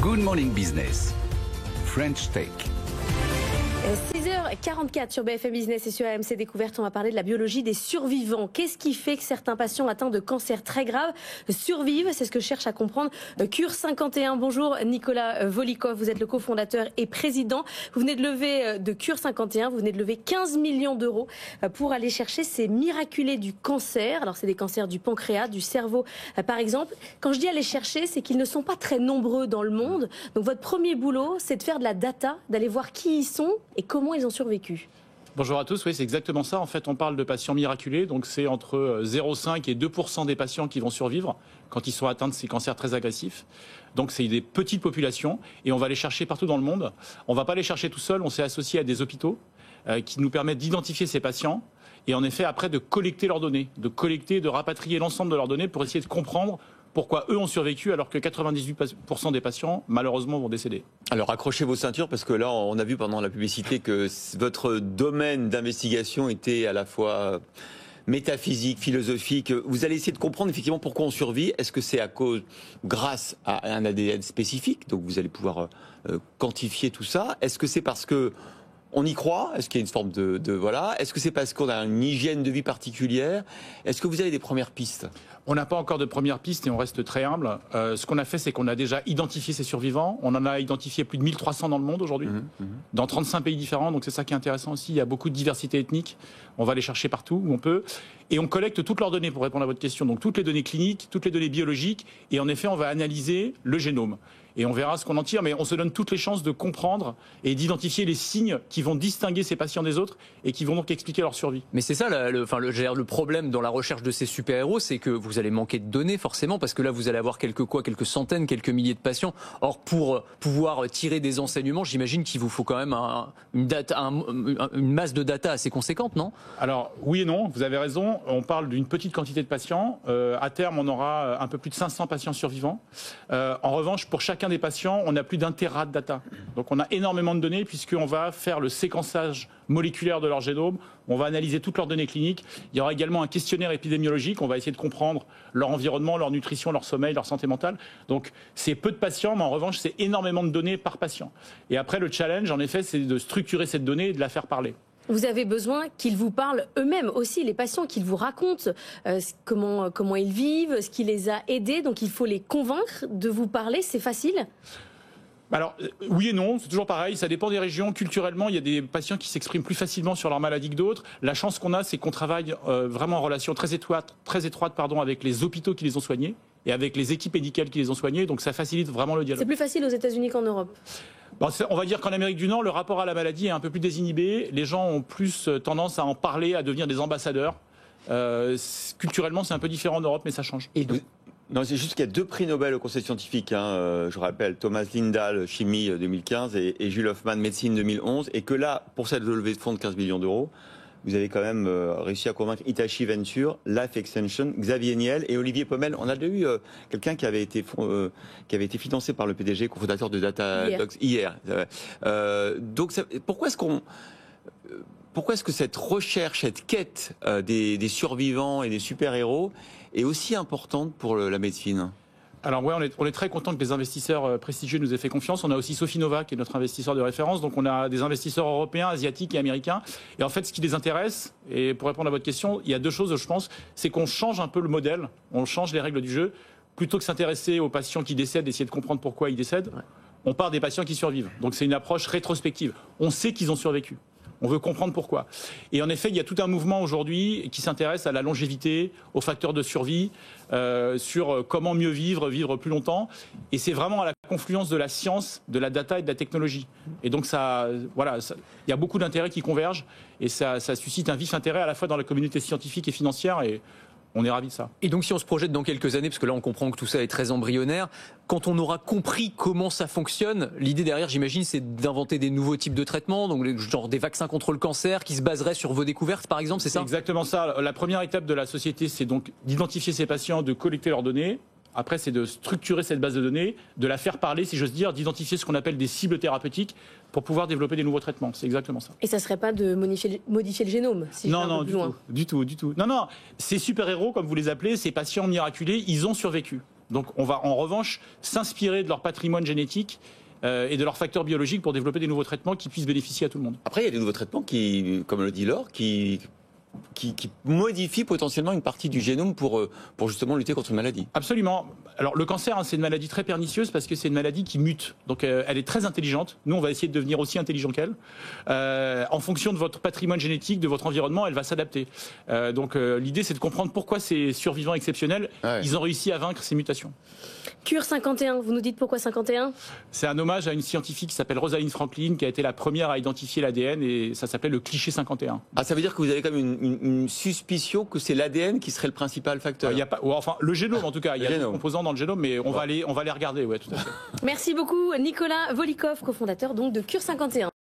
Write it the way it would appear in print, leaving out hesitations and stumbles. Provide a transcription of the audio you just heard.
Good Morning Business, French Tech. 6h44 sur BFM Business et sur AMC Découverte, on va parler de la biologie des survivants. Qu'est-ce qui fait que certains patients atteints de cancers très graves survivent? C'est ce que cherche à comprendre Cure 51. Bonjour Nicolas Volikov, vous êtes le cofondateur et président. Vous venez de lever de Cure 51, vous venez de lever 15 millions d'euros pour aller chercher ces miraculés du cancer. Alors c'est des cancers du pancréas, du cerveau par exemple. Quand je dis aller chercher, c'est qu'ils ne sont pas très nombreux dans le monde. Donc votre premier boulot, c'est de faire de la data, d'aller voir qui ils sont et comment ils ont survécu. Bonjour à tous, oui, c'est exactement ça. En fait, on parle de patients miraculés, donc c'est entre 0,5 et 2% des patients qui vont survivre quand ils sont atteints de ces cancers très agressifs. Donc c'est des petites populations et on va les chercher partout dans le monde. On ne va pas les chercher tout seul, on s'est associé à des hôpitaux qui nous permettent d'identifier ces patients et en effet après de collecter leurs données, de rapatrier l'ensemble de leurs données pour essayer de comprendre pourquoi eux ont survécu alors que 98% des patients, malheureusement, vont décéder. Alors accrochez vos ceintures parce que là, on a vu pendant la publicité que votre domaine d'investigation était à la fois métaphysique, philosophique. Vous allez essayer de comprendre effectivement pourquoi on survit. Est-ce que c'est grâce à un ADN spécifique, donc vous allez pouvoir quantifier tout ça? Est-ce que c'est parce que on y croit? Est-ce qu'il y a une forme voilà? Est-ce que c'est parce qu'on a une hygiène de vie particulière? Est-ce que vous avez des premières pistes? On n'a pas encore de premières pistes et on reste très humble. Ce qu'on a fait, c'est qu'on a déjà identifié ces survivants. On en a identifié plus de 1300 dans le monde aujourd'hui, dans 35 pays différents. Donc c'est ça qui est intéressant aussi. Il y a beaucoup de diversité ethnique. On va les chercher partout où on peut. Et on collecte toutes leurs données pour répondre à votre question. Donc toutes les données cliniques, toutes les données biologiques. Et en effet, on va analyser le génome. Et on verra ce qu'on en tire, mais on se donne toutes les chances de comprendre et d'identifier les signes qui vont distinguer ces patients des autres et qui vont donc expliquer leur survie. Mais c'est ça le problème dans la recherche de ces super-héros, c'est que vous allez manquer de données forcément, parce que là vous allez avoir quelques centaines, quelques milliers de patients. Or pour pouvoir tirer des enseignements, j'imagine qu'il vous faut quand même une masse de data assez conséquente, non? Alors oui et non, vous avez raison, on parle d'une petite quantité de patients. À terme, on aura un peu plus de 500 patients survivants. En revanche, pour chacun des patients, on a plus d'1 téra de data. Donc on a énormément de données puisqu'on va faire le séquençage moléculaire de leur génome, on va analyser toutes leurs données cliniques. Il y aura également un questionnaire épidémiologique, on va essayer de comprendre leur environnement, leur nutrition, leur sommeil, leur santé mentale. Donc c'est peu de patients, mais en revanche c'est énormément de données par patient. Et après le challenge, en effet, c'est de structurer cette donnée et de la faire parler. Vous avez besoin qu'ils vous parlent eux-mêmes aussi, les patients, qu'ils vous racontent comment ils vivent, ce qui les a aidés. Donc il faut les convaincre de vous parler, c'est facile? Alors oui et non, c'est toujours pareil, ça dépend des régions. Culturellement, il y a des patients qui s'expriment plus facilement sur leur maladie que d'autres. La chance qu'on a, c'est qu'on travaille vraiment en relation très étroite avec les hôpitaux qui les ont soignés et avec les équipes médicales qui les ont soignés. Donc ça facilite vraiment le dialogue. C'est plus facile aux États-Unis qu'en Europe? On va dire qu'en Amérique du Nord, le rapport à la maladie est un peu plus désinhibé. Les gens ont plus tendance à en parler, à devenir des ambassadeurs. Culturellement, c'est un peu différent en Europe, mais ça change. Et donc, non, c'est juste qu'il y a 2 prix Nobel au Conseil scientifique. Je rappelle, Thomas Lindahl, chimie 2015, et Jules Hoffman, médecine 2011. Et que là, pour cette levée de fonds de 15 millions d'euros, vous avez quand même réussi à convaincre Hitachi Venture, Life Extension, Xavier Niel et Olivier Pommel. On a déjà eu quelqu'un qui avait été financé par le PDG, cofondateur de Datadog, hier. Donc, pourquoi est-ce que cette recherche, cette quête des survivants et des super-héros est aussi importante pour la médecine? Alors ouais, on est très content que les investisseurs prestigieux nous aient fait confiance. On a aussi Sophie Nova qui est notre investisseur de référence. Donc on a des investisseurs européens, asiatiques et américains. Et en fait, ce qui les intéresse, et pour répondre à votre question, il y a 2 choses, je pense, c'est qu'on change un peu le modèle, on change les règles du jeu. Plutôt que s'intéresser aux patients qui décèdent, essayer de comprendre pourquoi ils décèdent, on part des patients qui survivent. Donc c'est une approche rétrospective. On sait qu'ils ont survécu. On veut comprendre pourquoi. Et en effet, il y a tout un mouvement aujourd'hui qui s'intéresse à la longévité, aux facteurs de survie, sur comment mieux vivre plus longtemps. Et c'est vraiment à la confluence de la science, de la data et de la technologie. Et donc il y a beaucoup d'intérêts qui convergent et ça suscite un vif intérêt à la fois dans la communauté scientifique et financière. Et on est ravis de ça. Et donc si on se projette dans quelques années, parce que là on comprend que tout ça est très embryonnaire, quand on aura compris comment ça fonctionne, l'idée derrière, j'imagine, c'est d'inventer des nouveaux types de traitements, donc genre des vaccins contre le cancer qui se baseraient sur vos découvertes par exemple, c'est ça? Exactement ça. La première étape de la société, c'est donc d'identifier ces patients, de collecter leurs données. Après, c'est de structurer cette base de données, de la faire parler, si j'ose dire, d'identifier ce qu'on appelle des cibles thérapeutiques pour pouvoir développer des nouveaux traitements. C'est exactement ça. Et ça ne serait pas de modifier le génome, si non, du tout. Non, ces super-héros, comme vous les appelez, ces patients miraculés, ils ont survécu. Donc on va en revanche s'inspirer de leur patrimoine génétique et de leurs facteurs biologiques pour développer des nouveaux traitements qui puissent bénéficier à tout le monde. Après, il y a des nouveaux traitements qui, comme le dit Laure, qui modifient potentiellement une partie du génome pour justement lutter contre une maladie. Absolument. Alors le cancer, c'est une maladie très pernicieuse parce que c'est une maladie qui mute. Donc elle est très intelligente. Nous, on va essayer de devenir aussi intelligent qu'elle. En fonction de votre patrimoine génétique, de votre environnement, elle va s'adapter. Donc l'idée, c'est de comprendre pourquoi ces survivants exceptionnels, ils ont réussi à vaincre ces mutations. Cure 51, vous nous dites pourquoi 51 ? C'est un hommage à une scientifique qui s'appelle Rosalind Franklin, qui a été la première à identifier l'ADN, et ça s'appelait le cliché 51. Ah, ça veut dire que vous avez quand même une suspicion que c'est l'ADN qui serait le principal facteur. Il y a pas, enfin, le génome en tout cas, il y a des composants dans le génome, mais on va les regarder, ouais, tout à fait. Merci beaucoup Nicolas Volikoff, cofondateur donc de Cure 51.